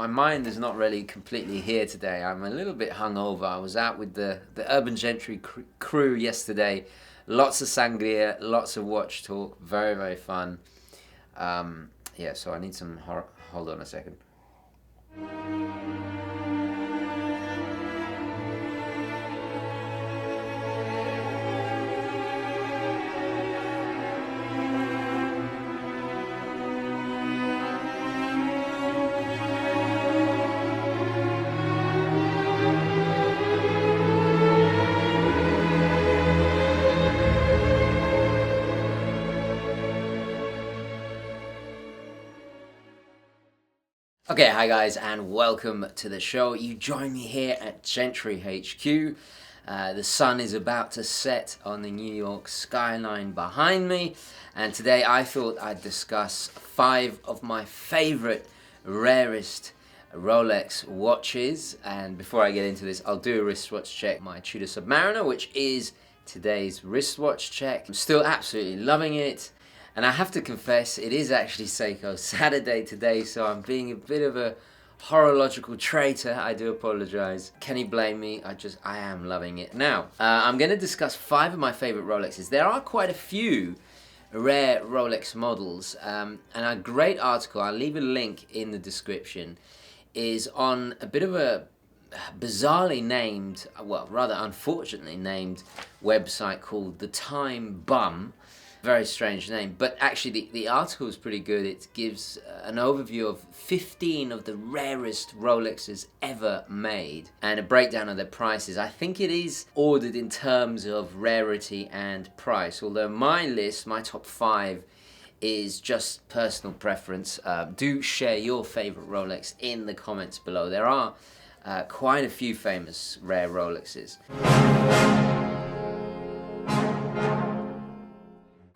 my mind is not really completely here today. I'm a little bit hungover. I was out with the Urban Gentry crew yesterday. Lots of sangria, lots of watch talk. Very, very fun. Yeah, so I need some... Hold on a second. Okay, hi guys, and welcome to the show. You join me here at Gentry HQ. The sun is about to set on the New York skyline behind me, and today I thought I'd discuss 5 of my favorite rarest Rolex watches. And before I get into this, I'll do a wristwatch check. My Tudor Submariner, which is today's wristwatch check. I'm still absolutely loving it. And I have to confess, it is actually Seiko's Saturday today, so I'm being a bit of a horological traitor. I do apologize. Can you blame me? I am loving it. Now, I'm going to discuss 5 of my favorite Rolexes. There are quite a few rare Rolex models, and a great article, I'll leave a link in the description, is on a bit of a bizarrely named, well, rather unfortunately named website called The Time Bum. Very strange name, but actually the article is pretty good. It gives an overview of 15 of the rarest Rolexes ever made and a breakdown of their prices. I think it is ordered in terms of rarity and price, although my list, my top 5, is just personal preference. Do share your favorite Rolex in the comments below. There are quite a few famous rare Rolexes.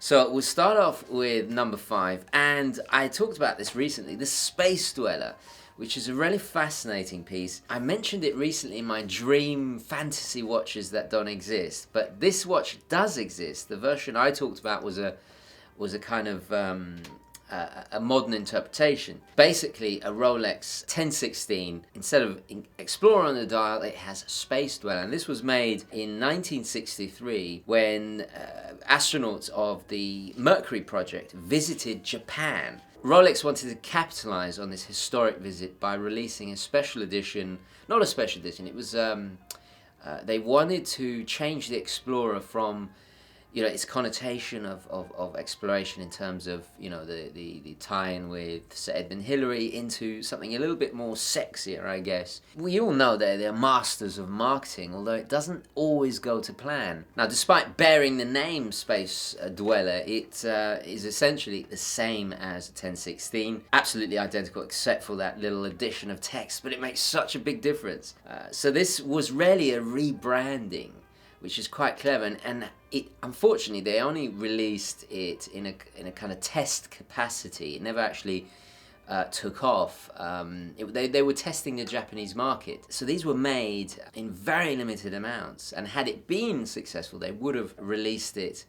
So we'll start off with number 5, and I talked about this recently, the Space Dweller, which is a really fascinating piece. I mentioned it recently in my dream fantasy watches that don't exist, but this watch does exist. The version I talked about was a kind of a modern interpretation. Basically, a Rolex 1016, instead of Explorer on the dial, it has Space Dweller. And this was made in 1963 when astronauts of the Mercury project visited Japan. Rolex wanted to capitalize on this historic visit by releasing a special edition, not a special edition, it was, they wanted to change the Explorer from, you know, its connotation of exploration in terms of, you know, the tie-in with Sir Edmund Hillary into something a little bit more sexier, I guess. We all know they're masters of marketing, although it doesn't always go to plan. Now, despite bearing the name Space Dweller, it is essentially the same as a 1016. Absolutely identical except for that little addition of text, but it makes such a big difference. So this was really a rebranding, which is quite clever, and it, unfortunately, they only released it in a kind of test capacity. It never actually took off. They were testing the Japanese market, so these were made in very limited amounts, and had it been successful, they would have released it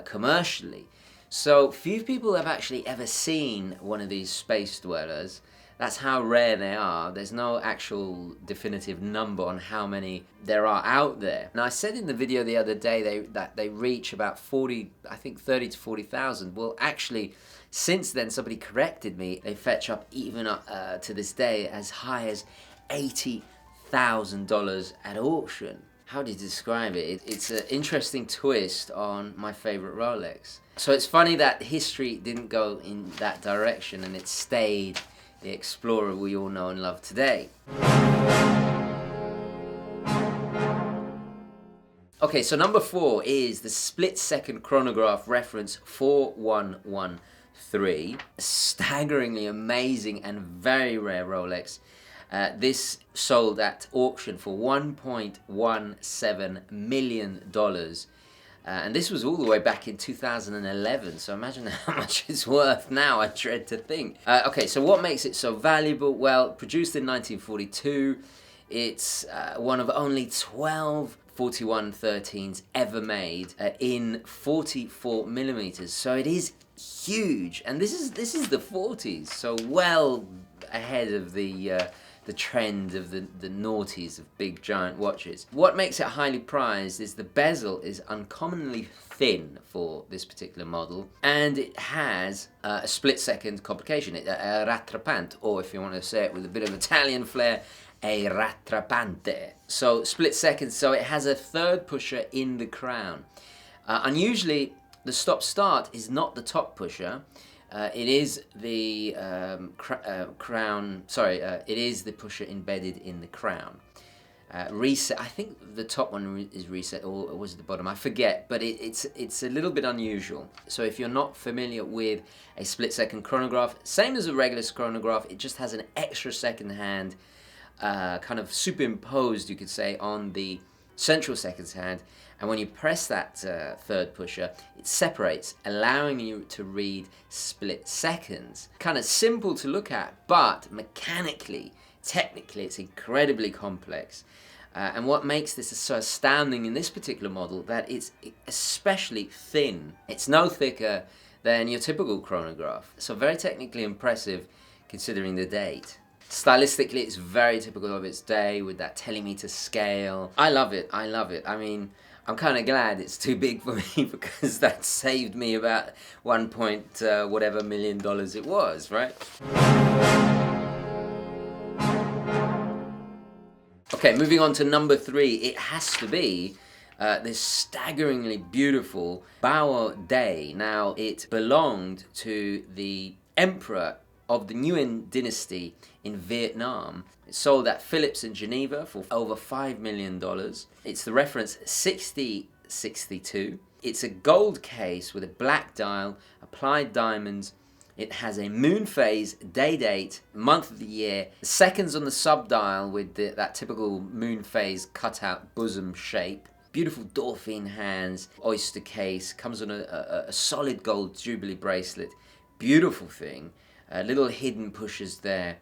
commercially. So few people have actually ever seen one of these Space Dwellers. That's how rare they are. There's no actual definitive number on how many there are out there. Now, I said in the video the other day that they reach about 40, I think 30 to 40,000. Well, actually, since then, somebody corrected me. They fetch up even to this day as high as $80,000 at auction. How do you describe it? It's an interesting twist on my favorite Rolex. So it's funny that history didn't go in that direction and it stayed the Explorer we all know and love today. Okay, so number 4 is the split-second chronograph reference 4113. A staggeringly amazing and very rare Rolex. This sold at auction for $1.17 million. And this was all the way back in 2011, so imagine how much it's worth now, I dread to think. Okay, so what makes it so valuable? Well, produced in 1942, it's one of only 12 4113s ever made in 44 millimeters, so it is huge. And this is the 40s, so well ahead of the trend of the noughties of big giant watches. What makes it highly prized is the bezel is uncommonly thin for this particular model, and it has a split-second complication, a rattrapante, or if you want to say it with a bit of Italian flair, a rattrapante. So split seconds, so it has a third pusher in the crown. Unusually, the stop-start is not the top pusher. It is the crown. Sorry, it is the pusher embedded in the crown. Reset. I think the top one is reset, or was it the bottom? I forget. But it's a little bit unusual. So if you're not familiar with a split-second chronograph, same as a regular chronograph, it just has an extra second hand, kind of superimposed, you could say, on the central seconds hand. And when you press that third pusher, it separates, allowing you to read split seconds. Kind of simple to look at, but mechanically, technically, it's incredibly complex. And what makes this so astounding in this particular model, that it's especially thin. It's no thicker than your typical chronograph. So very technically impressive considering the date. Stylistically, it's very typical of its day with that telemeter scale. I love it, I love it. I mean, I'm kind of glad it's too big for me because that saved me about whatever million dollars it was, right? Okay, moving on to number 3, it has to be this staggeringly beautiful Bao Day. Now, it belonged to the emperor of the Nguyen dynasty in Vietnam. It sold at Phillips in Geneva for over $5 million. It's the reference 6062. It's a gold case with a black dial, applied diamonds. It has a moon phase, day date, month of the year, seconds on the sub-dial with that typical moon phase cutout bosom shape. Beautiful Dauphine hands, oyster case, comes on a solid gold Jubilee bracelet. Beautiful thing. Little hidden pushers there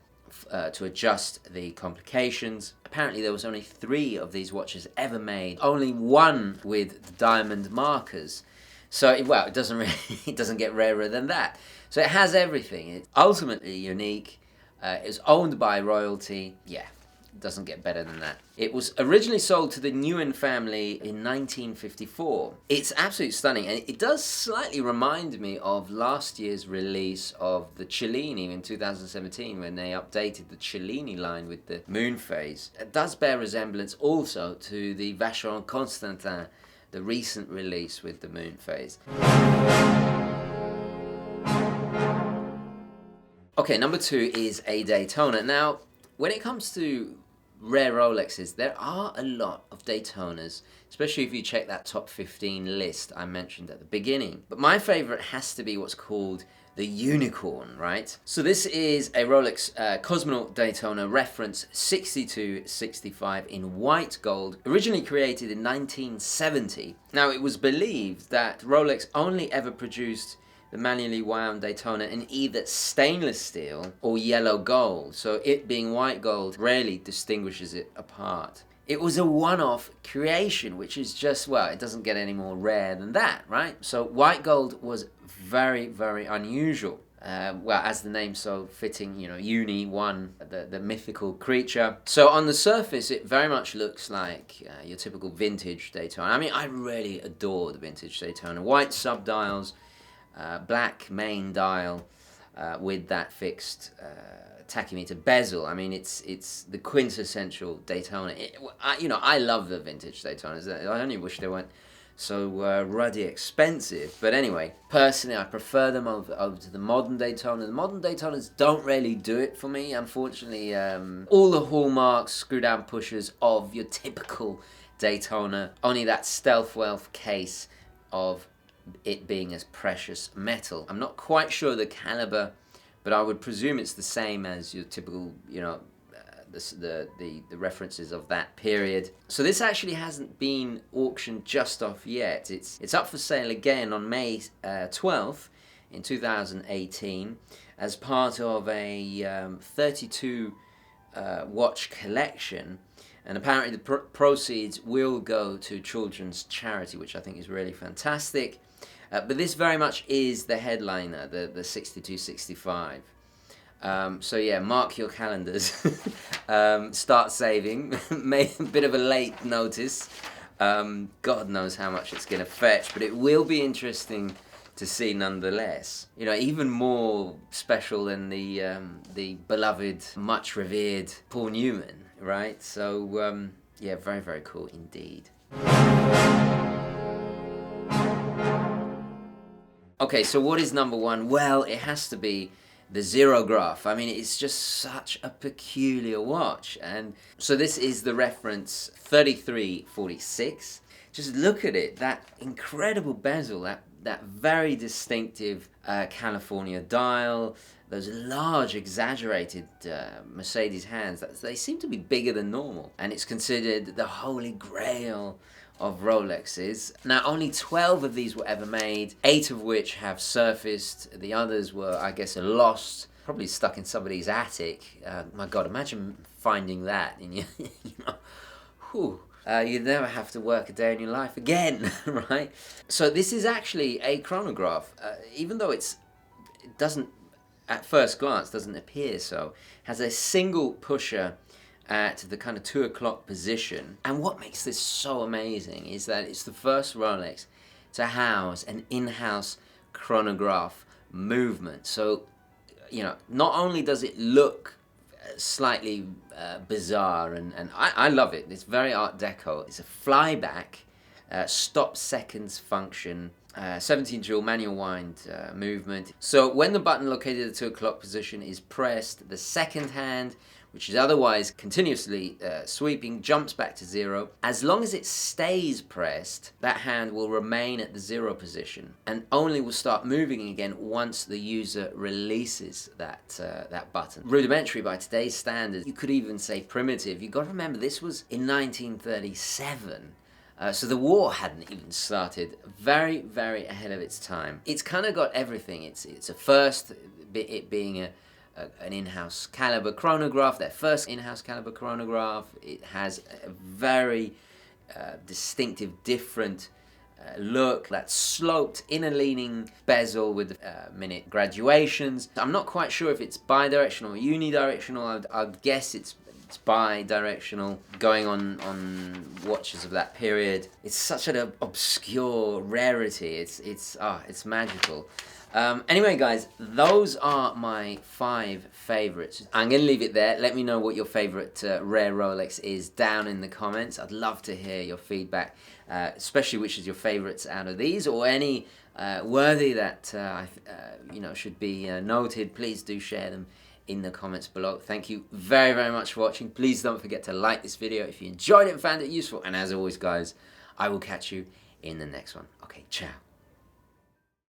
to adjust the complications. Apparently there was only 3 of these watches ever made. Only 1 with the diamond markers. So, it doesn't really, it doesn't get rarer than that. So it has everything. It's ultimately unique. It's owned by royalty. Yeah, it doesn't get better than that. It was originally sold to the Nguyen family in 1954. It's absolutely stunning, and it does slightly remind me of last year's release of the Cellini in 2017 when they updated the Cellini line with the moon phase. It does bear resemblance also to the Vacheron Constantin, the recent release with the moon phase. Okay, number 2 is a Daytona. Now, when it comes to rare Rolexes, there are a lot of Daytonas, especially if you check that top 15 list I mentioned at the beginning. But my favorite has to be what's called the Unicorn, right? So this is a Rolex Cosmonaut Daytona reference 6265 in white gold, originally created in 1970. Now, it was believed that Rolex only ever produced the manually wound Daytona in either stainless steel or yellow gold, so it being white gold rarely distinguishes it apart. It was a one-off creation, which is just, it doesn't get any more rare than that, right? So white gold was very, very unusual. As the name so fitting, Uni, one, the mythical creature. So on the surface, it very much looks like your typical vintage Daytona. I mean, I really adore the vintage Daytona. White sub-dials, black main dial with that fixed tachymeter bezel. I mean, it's the quintessential Daytona. I love the vintage Daytonas. I only wish they weren't so ruddy expensive. But anyway, personally, I prefer them over to the modern Daytona. The modern Daytonas don't really do it for me, unfortunately. All the hallmarks, screw-down pushers of your typical Daytona. Only that stealth wealth case of it being as precious metal. I'm not quite sure the caliber, but I would presume it's the same as your typical, the references of that period. So this actually hasn't been auctioned just off yet. It's up for sale again on May 12th in 2018 as part of a 32 watch collection. And apparently the proceeds will go to children's charity, which I think is really fantastic. But this very much is the headliner, the 6265. So yeah, mark your calendars. Start saving. Made a bit of a late notice. God knows how much it's going to fetch, but it will be interesting to see nonetheless. You know, even more special than the beloved, much revered Paul Newman, right? So yeah, very, very cool indeed. Okay, so what is number one? Well, it has to be the Zerograph. I mean, it's just such a peculiar watch. And so this is the reference 3346. Just look at it, that incredible bezel, that very distinctive California dial, those large, exaggerated Mercedes hands. They seem to be bigger than normal. And it's considered the holy grail of Rolexes. Now, only 12 of these were ever made, 8 of which have surfaced. The others were, I guess, lost, probably stuck in somebody's attic. My God, imagine finding that in your, you know, whew. You'd never have to work a day in your life again, right? So this is actually a chronograph, even though it doesn't, at first glance, doesn't appear so. Has a single pusher at the kind of 2 o'clock position. And what makes this so amazing is that it's the first Rolex to house an in-house chronograph movement. So, you know, not only does it look slightly bizarre, and I love it. It's very Art Deco. It's a flyback, stop seconds function, 17 jewel manual wind movement. So when the button located at the 2 o'clock position is pressed, the second hand, which is otherwise continuously sweeping, jumps back to 0. As long as it stays pressed, that hand will remain at the 0 position and only will start moving again once the user releases that button. Rudimentary by today's standards. You could even say primitive. You've got to remember this was in 1937. So the war hadn't even started. Very, very ahead of its time. It's kind of got everything. It's a first, it being an in-house caliber chronograph, their first in-house caliber chronograph. It has a very distinctive, different look, that sloped inner leaning bezel with minute graduations. I'm not quite sure if it's bidirectional or unidirectional. I'd guess it's bi-directional, going on watches of that period. It's such an obscure rarity. It's magical. Anyway, guys, those are my 5 favorites. I'm going to leave it there. Let me know what your favorite rare Rolex is down in the comments. I'd love to hear your feedback, especially which is your favorites out of these, or any worthy that you know, should be noted. Please do share them in the comments below. Thank you very, very much for watching. Please don't forget to like this video if you enjoyed it and found it useful. And as always, guys, I will catch you in the next one. Okay, ciao.